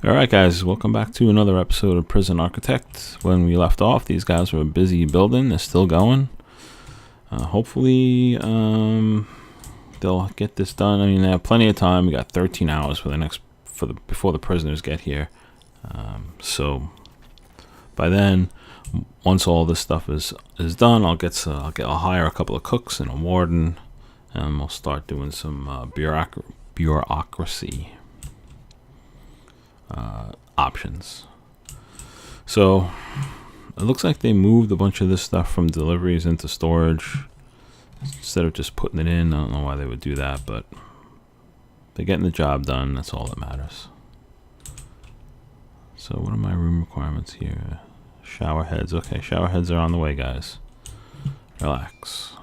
Alright guys, welcome back to another episode of Prison Architect. When we left off, these guys were busy building. They're still going. Hopefully they'll get this done. I mean, they have plenty of time. We got 13 hours before the prisoners get here. So by then, once all this stuff is done, I'll hire a couple of cooks and a warden, and we'll start doing some bureaucracy options. So it looks like they moved a bunch of this stuff from deliveries into storage instead of just putting it in. I don't know why they would do that, but they're getting the job done. That's all that matters. So what are my room requirements here? Shower heads. Okay, shower heads are on the way, guys. Relax.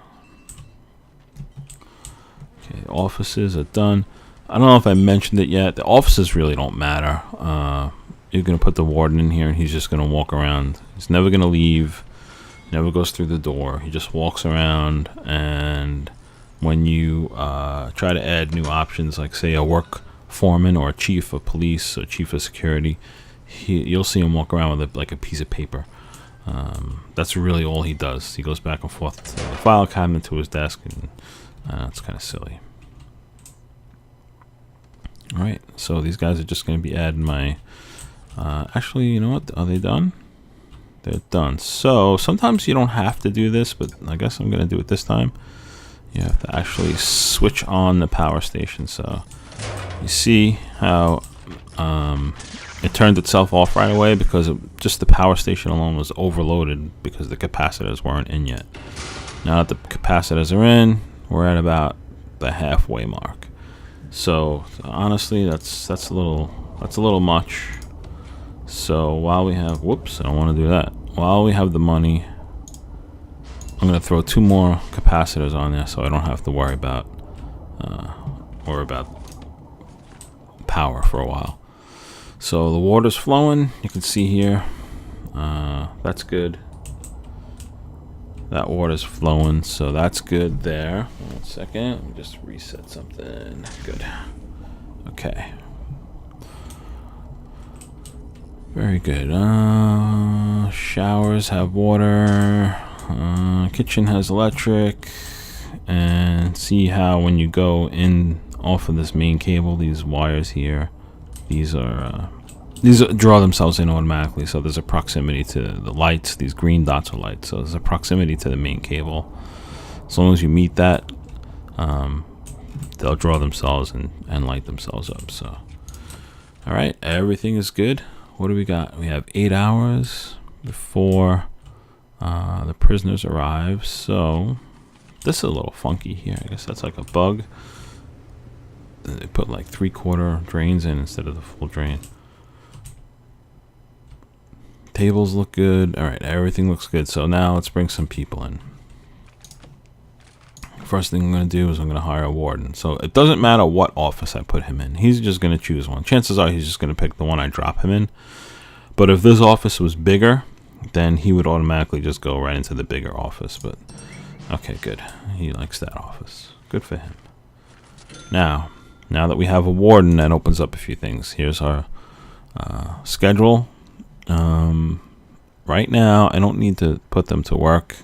Okay, offices are done. I don't know if I mentioned it yet. The offices really don't matter. You're going to put the warden in here, and he's just going to walk around. He's never going to leave. Never goes through the door. He just walks around, and when you try to add new options, like say a work foreman or a chief of police or chief of security, you'll see him walk around with like a piece of paper. That's really all he does. He goes back and forth to the file cabinet to his desk, and it's kind of silly. Alright, so these guys are just going to be adding my... actually, you know what? Are they done? They're done. So sometimes you don't have to do this, but I guess I'm going to do it this time. You have to actually switch on the power station. So you see how it turned itself off right away because just the power station alone was overloaded because the capacitors weren't in yet. Now that the capacitors are in, we're at about the halfway mark. So honestly, that's a little much. So while we have, whoops, I don't want to do that. While we have the money, I'm gonna throw 2 more capacitors on there, so I don't have to worry about power for a while. So the water's flowing. You can see here. That's good. That water's flowing, so that's good there. 1 second, let me just reset something. Good. Okay. Very good. Showers have water. Kitchen has electric. And see how when you go in off of this main cable, these wires here, these draw themselves in automatically. So there's a proximity to the lights. These green dots are lights. So there's a proximity to the main cable. As long as you meet that, they'll draw themselves and light themselves up. So, all right, everything is good. What do we got? We have 8 hours before the prisoners arrive. So this is a little funky here. I guess that's like a bug. They put like 3/4 drains in instead of the full drain. Tables look good. All right, everything looks good. So now let's bring some people in. First thing I'm going to do is I'm going to hire a warden. So it doesn't matter what office I put him in. He's just going to choose one. Chances are he's just going to pick the one I drop him in. But if this office was bigger, then he would automatically just go right into the bigger office. But okay, good. He likes that office. Good for him. Now that we have a warden, that opens up a few things. Here's our schedule. Right now, I don't need to put them to work.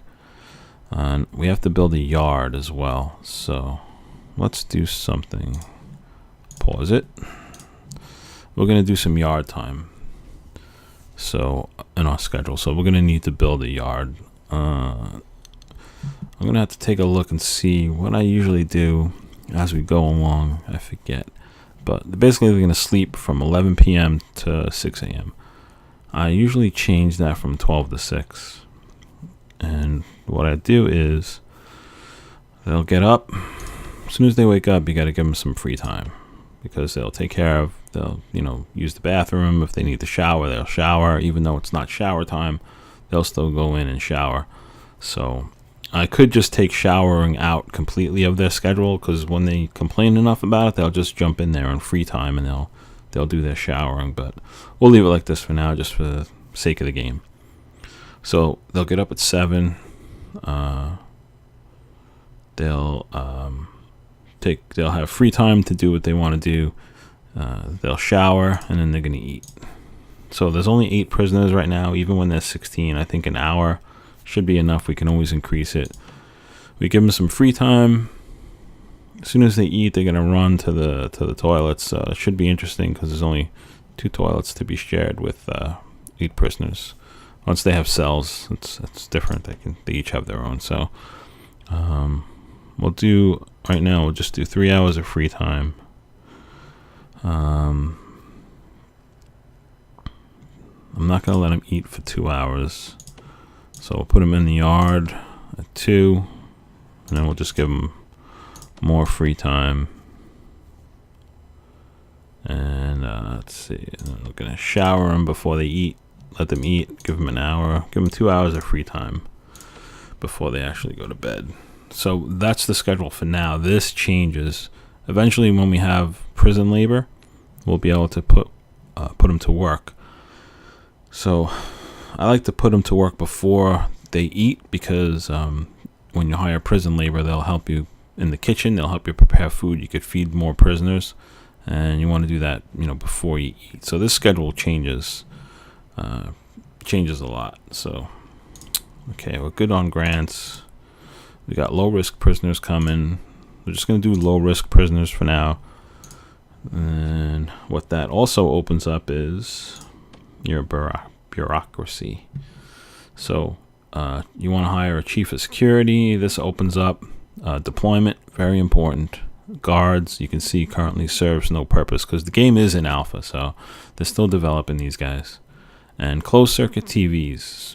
We have to build a yard as well. So let's do something. Pause it. We're going to do some yard time. So in our schedule. So we're going to need to build a yard. I'm going to have to take a look and see what I usually do as we go along. I forget. But basically, we're going to sleep from 11 p.m. to 6 a.m. I usually change that from 12 to 6. And what I do is they'll get up. As soon as they wake up, you got to give them some free time because they'll use the bathroom. If they need to shower, they'll shower. Even though it's not shower time, they'll still go in and shower. So I could just take showering out completely of their schedule because when they complain enough about it, they'll just jump in there on free time and they'll do their showering. But we'll leave it like this for now, just for the sake of the game. So they'll get up at 7. They'll have free time to do what they want to do, they'll shower, and then they're going to eat. So there's only 8 prisoners right now. Even when there's 16, I think an hour should be enough. We can always increase it. We give them some free time. As soon as they eat, they're gonna run to the toilets. It should be interesting because there's only 2 toilets to be shared with 8 prisoners. Once they have cells, it's different. They each have their own. So we'll do right now. We'll just do 3 hours of free time. I'm not gonna let them eat for 2 hours. So we'll put them in the yard at 2, and then we'll just give them more free time. And let's see, we're gonna shower them before they eat. Let them eat. Give them an hour. Give them 2 hours of free time before they actually go to bed. So that's the schedule for now. This changes eventually when we have prison labor. We'll be able to put them to work. So I like to put them to work before they eat because when you hire prison labor, they'll help you in the kitchen. They'll help you prepare food. You could feed more prisoners, and you want to do that, before you eat. So this schedule changes a lot. So okay, we're good on grants. We got low risk prisoners coming. We're just going to do low risk prisoners for now. And what that also opens up is your bureaucracy. So you want to hire a chief of security. This opens up deployment, very important. Guards, you can see, currently serves no purpose because the game is in alpha, so they're still developing these guys. And closed circuit TVs.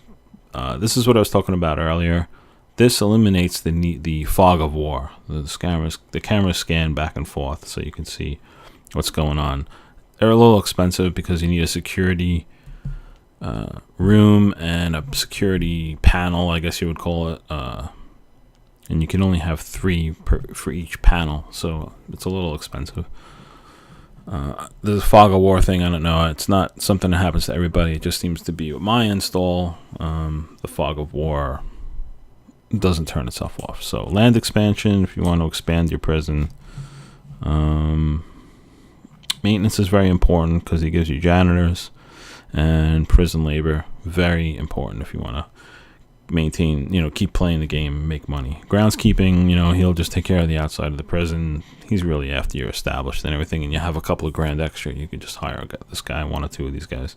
This is what I was talking about earlier. This eliminates the fog of war. The cameras scan back and forth, so you can see what's going on. They're a little expensive because you need a security room and a security panel, I guess you would call it. And you can only have 3 for each panel, so it's a little expensive. The fog of war thing, I don't know. It's not something that happens to everybody. It just seems to be with my install. The fog of war doesn't turn itself off. So land expansion, if you want to expand your prison. Maintenance is very important because it gives you janitors. And prison labor, very important if you want to maintain, keep playing the game, make money. Groundskeeping, he'll just take care of the outside of the prison. He's really after you're established and everything, and you have a couple of grand extra. You could just hire this guy, 1 or 2 of these guys.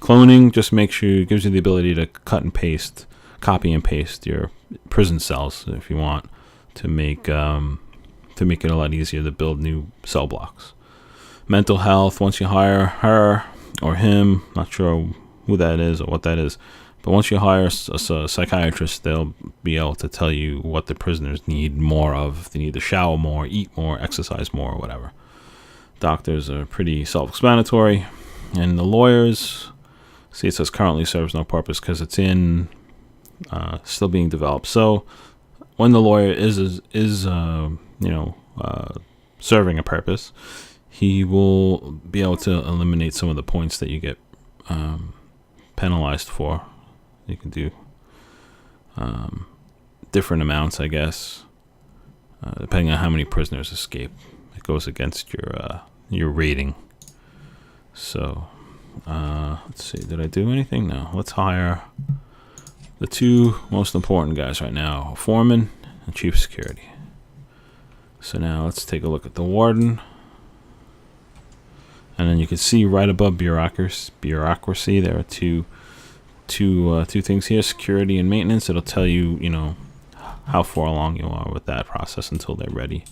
Cloning just makes gives you the ability to copy and paste your prison cells if you want to make it a lot easier to build new cell blocks. Mental health, once you hire her or him, not sure who that is or what that is, but once you hire a psychiatrist, they'll be able to tell you what the prisoners need more of. If they need to shower more, eat more, exercise more, or whatever. Doctors are pretty self-explanatory. And the lawyers, see, it says currently serves no purpose because it's in still being developed. So when the lawyer is serving a purpose, he will be able to eliminate some of the points that you get penalized for. You can do different amounts, I guess, depending on how many prisoners escape. It goes against your rating. So let's see. Did I do anything? No. Let's hire the 2 most important guys right now: foreman and chief of security. So now let's take a look at the warden. And then you can see right above bureaucracy, there are two things here: security and maintenance. It'll tell you, how far along you are with that process until they're ready.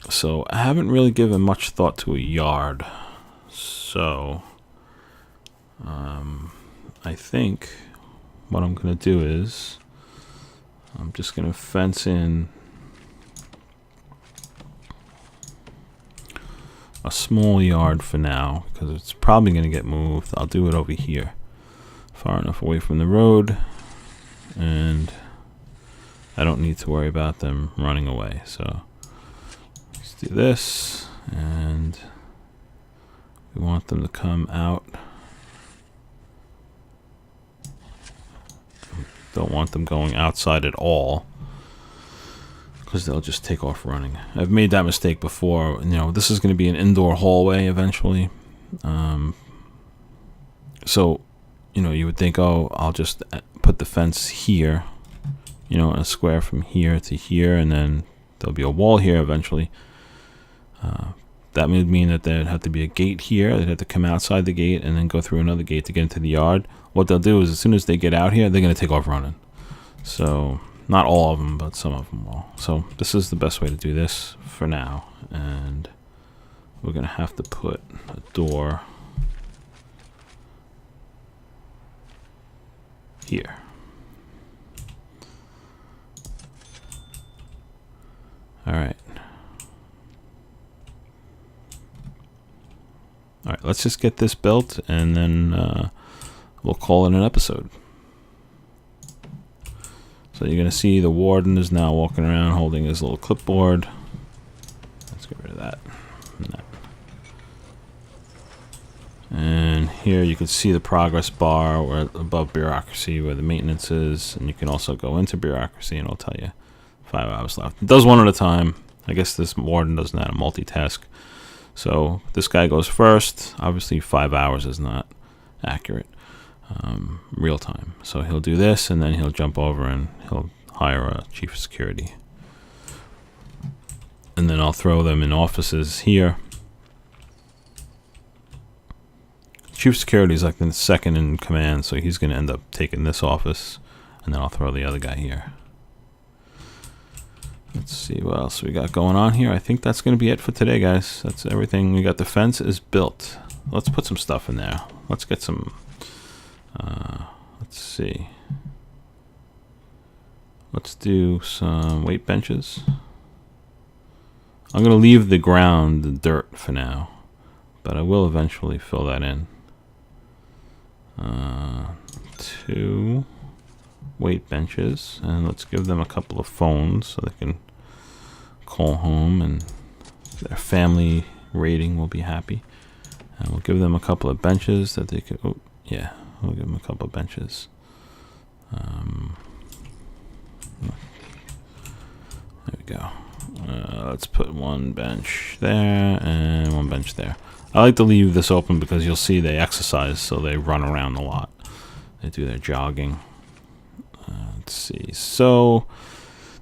So I haven't really given much thought to a yard. So I think what I'm going to do is I'm just going to fence in a small yard for now because it's probably going to get moved. I'll do it over here, far enough away from the road, and I don't need to worry about them running away. So let's do this, and we want them to come out. Don't want them going outside at all. because they'll just take off running. I've made that mistake before. You know, this is going to be an indoor hallway eventually. So, you know, you would think, oh, I'll just put the fence here, you know, a square from here to here, and then there'll be a wall here eventually. That would mean that there'd have to be a gate here. They'd have to come outside the gate and then go through another gate to get into the yard. What they'll do is as soon as they get out here, they're going to take off running. So, not all of them, but some of them will. So, this is the best way to do this for now. And we're going to have to put a door here. All right. All right, let's just get this built, and then we'll call it an episode. So you're going to see the Warden is now walking around holding his little clipboard. Let's get rid of that. And here you can see the progress bar where above bureaucracy where the maintenance is, and you can also go into bureaucracy and it'll tell you 5 hours left. It does one at a time. I guess this Warden doesn't have a multitask. So this guy goes first. Obviously 5 hours is not accurate real time. So he'll do this and then he'll jump over and he'll hire a chief of security. And then I'll throw them in offices here. Chief of security is like the second in command, so he's going to end up taking this office, and then I'll throw the other guy here. Let's see what else we got going on here. I think that's going to be it for today, guys. That's everything. We got the fence is built. Let's put some stuff in there. Let's get some, let's see. Let's do some weight benches. I'm going to leave the ground, the dirt for now, but I will eventually fill that in. 2 weight benches, and let's give them a couple of phones so they can call home and their family rating will be happy. And we'll give them a couple of benches that they could, oh yeah, we'll give them a couple of benches. There we go. Let's put 1 bench there and 1 bench there. I like to leave this open because you'll see they exercise, so they run around a lot. They do their jogging. Let's see. So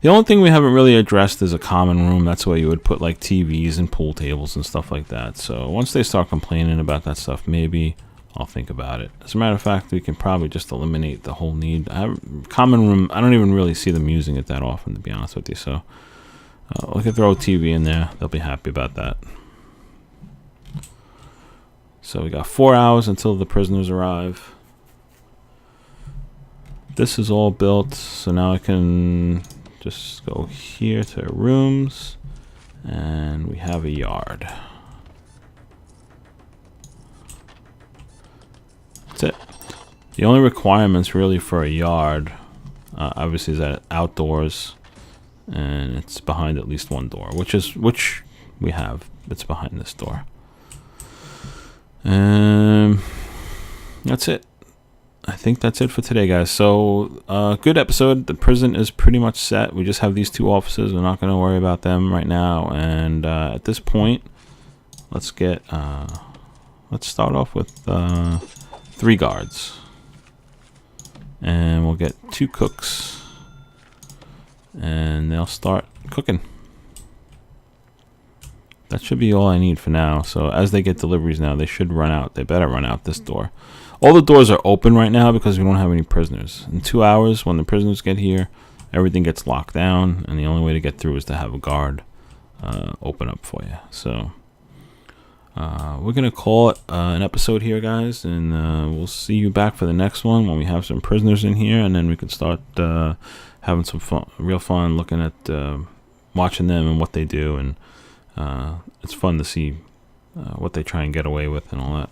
the only thing we haven't really addressed is a common room. That's where you would put like TVs and pool tables and stuff like that. So once they start complaining about that stuff, maybe I'll think about it. As a matter of fact, we can probably just eliminate the whole need. Common room, I don't even really see them using it that often, to be honest with you. So we can throw a TV in there. They'll be happy about that. So we got 4 hours until the prisoners arrive. This is all built, so now I can just go here to rooms, and we have a yard. That's it. The only requirements really for a yard, obviously, is that it's outdoors, and it's behind at least 1 door, which we have. It's behind this door. That's it. I think that's it for today, guys. So, good episode. The prison is pretty much set. We just have these 2 offices. We're not going to worry about them right now. And at this point, let's start off with 3 guards. And we'll get 2 cooks. And they'll start cooking. That should be all I need for now. So as they get deliveries now, they should run out. They better run out this door. All the doors are open right now because we don't have any prisoners. In 2 hours, when the prisoners get here, everything gets locked down, and the only way to get through is to have a guard open up for you. So we're going to call it an episode here, guys, and we'll see you back for the next one when we have some prisoners in here, and then we can start having some fun, real fun looking at watching them and what they do, and it's fun to see what they try and get away with and all that.